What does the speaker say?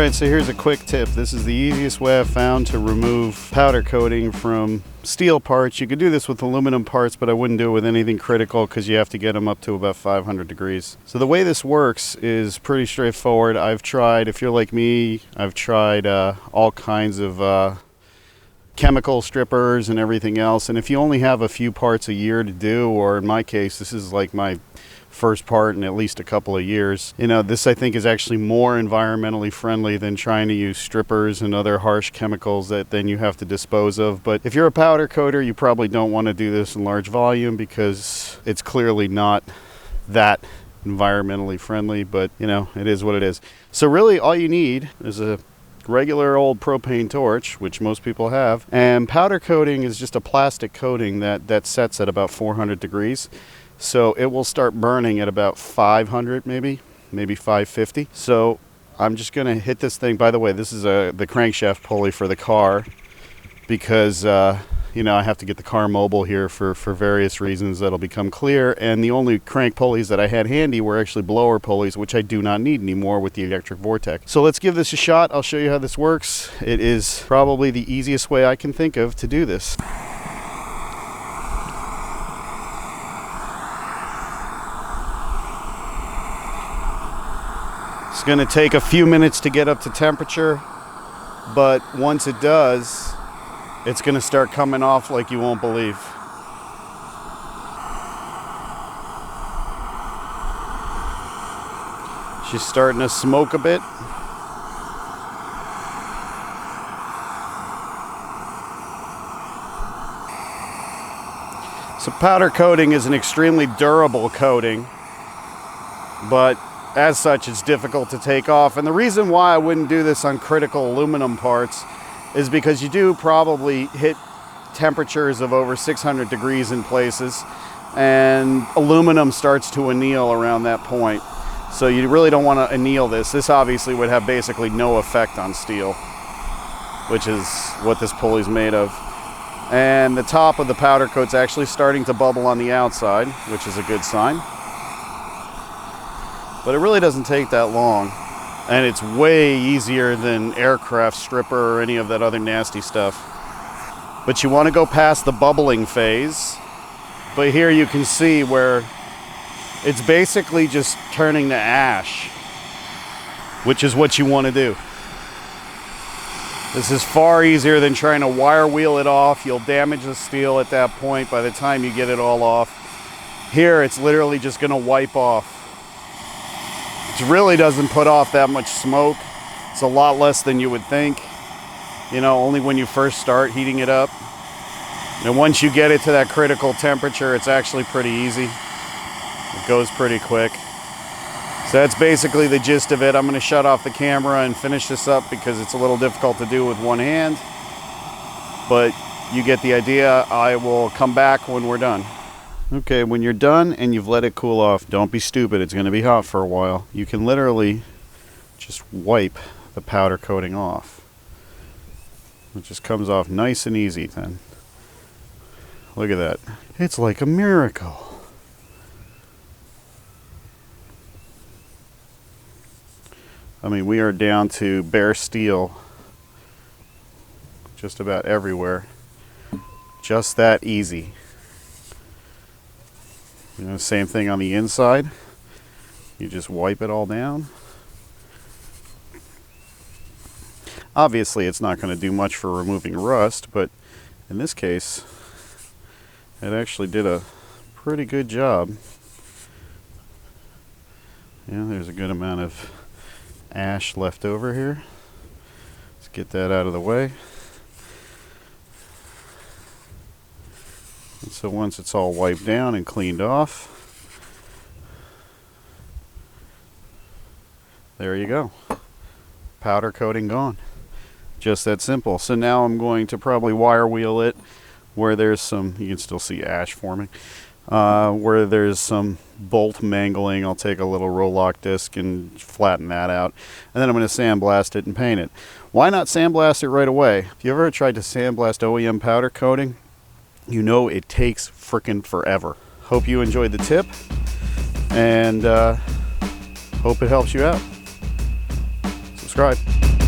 Alright, so here's a quick tip. This is the easiest way I've found to remove powder coating from steel parts. You could do this with aluminum parts, but I wouldn't do it with anything critical because you have to get them up to about 500 degrees. So the way this works is pretty straightforward. I've tried, if you're like me, I've tried all kinds of chemical strippers and everything else. And if you only have a few parts a year to do, or in my case, this is like my first part in at least a couple of years, you know, this I think is actually more environmentally friendly than trying to use strippers and other harsh chemicals that then you have to dispose of. But if you're a powder coater, you probably don't want to do this in large volume because it's clearly not that environmentally friendly, but you know, it is what it is. So really all you need is a regular old propane torch, which most people have, and powder coating is just a plastic coating that sets at about 400 degrees. So it will start burning at about 500, maybe 550. So I'm just going to hit this thing. By the way, this is the crankshaft pulley for the car because, you know, I have to get the car mobile here for various reasons that'll become clear. And the only crank pulleys that I had handy were actually blower pulleys, which I do not need anymore with the electric Vortec. So let's give this a shot. I'll show you how this works. It is probably the easiest way I can think of to do this. It's going to take a few minutes to get up to temperature, but once it does, it's going to start coming off like you won't believe. She's starting to smoke a bit. So powder coating is an extremely durable coating, but as such, it's difficult to take off. And the reason why I wouldn't do this on critical aluminum parts is because you do probably hit temperatures of over 600 degrees in places, and aluminum starts to anneal around that point. So you really don't want to anneal this. This obviously would have basically no effect on steel, which is what this pulley's made of. And the top of the powder coat's actually starting to bubble on the outside, which is a good sign. But it really doesn't take that long, and it's way easier than aircraft stripper or any of that other nasty stuff. But you want to go past the bubbling phase, but here you can see where it's basically just turning to ash, which is what you want to do. This is far easier than trying to wire wheel it off. You'll damage the steel at that point by the time you get it all off. Here it's literally just going to wipe off. It really doesn't put off that much smoke. It's a lot less than you would think. You know, only when you first start heating it up. And once you get it to that critical temperature, it's actually pretty easy. It goes pretty quick. So that's basically the gist of it. I'm going to shut off the camera and finish this up because it's a little difficult to do with one hand. But you get the idea. I will come back when we're done. Okay, when you're done and you've let it cool off, don't be stupid. It's going to be hot for a while. You can literally just wipe the powder coating off. It just comes off nice and easy then. Look at that. It's like a miracle. I mean, we are down to bare steel just about everywhere. Just that easy. You know, same thing on the inside. You just wipe it all down. Obviously, it's not going to do much for removing rust, but in this case, it actually did a pretty good job. Yeah, there's a good amount of ash left over here. Let's get that out of the way. And so once it's all wiped down and cleaned off, there you go. Powder coating gone. Just that simple. So now I'm going to probably wire wheel it where there's some, you can still see ash forming, where there's some bolt mangling. I'll take a little Roloc disc and flatten that out. And then I'm going to sandblast it and paint it. Why not sandblast it right away? If you ever tried to sandblast OEM powder coating, you know it takes frickin' forever. Hope you enjoyed the tip, and hope it helps you out. subscribe.